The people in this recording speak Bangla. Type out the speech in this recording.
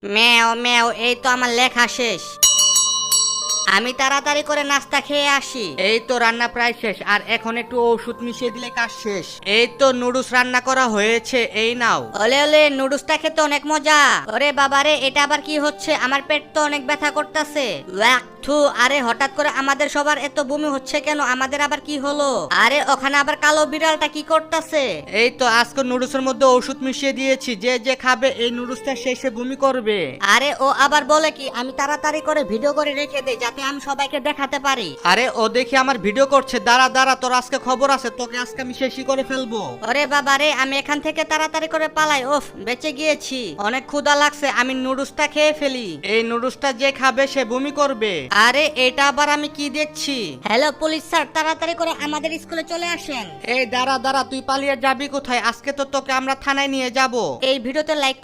ম্যাও ম্যাও, এই তো আমার লেখা শেষ। আমি তাড়াতাড়ি করে নাস্তা খেয়ে আসি। এই তো রান্না প্রায় শেষ, আর এখন একটু ওষুধ মিশিয়ে দিলে কাজ শেষ। এই তো নুডলস রান্না করা হয়েছে, এই নাও। ওলে ওলে, নুডলসটা খেতে অনেক মজা। ওরে বাবারে, এটা আবার কি হচ্ছে? আমার পেট তো অনেক ব্যথা করতেছে। আরে হঠাৎ করে আমাদের সবার এত বমি হচ্ছে কেন? আমাদের আবার কি হলো? আরে ওখানে আবার কালো বিড়ালটা কি করতেছে? এই তো আজকে নুডলসের মধ্যে ওষুধ মিশিয়ে দিয়েছি, যে যে খাবে এই নুডলসটা শেষে বমি করবে। আরে ও আবার বলে কি? আমি তাড়াতাড়ি করে ভিডিও করে রেখে দেই যাতে আমি সবাইকে দেখাতে পারি। আরে ও দেখি আমার ভিডিও করছে, দাঁড়া দাঁড়া, তোর আজকে খবর আছে, তোকে আজকে আমি শেষই করে ফেলবো। ওরে বাবা রে, আমি এখান থেকে তাড়াতাড়ি করে পালাই। ওফ, বেঁচে গিয়েছি। অনেক ক্ষুধা লাগছে, আমি নুডলসটা খেয়ে ফেলি। এই নুডলসটা যে খাবে সে বমি করবে। আরে এটা আবার আমি কি দেখছি? হ্যালো পুলিশ স্যার, তাড়াতাড়ি করে আমাদের স্কুলে চলে আসেন। এই দাঁড়া দাঁড়া, তুই পালিয়ে যাবি কোথায়? আজকে তো তোকে আমরা থানায় নিয়ে যাব। এই ভিডিওতে লাইক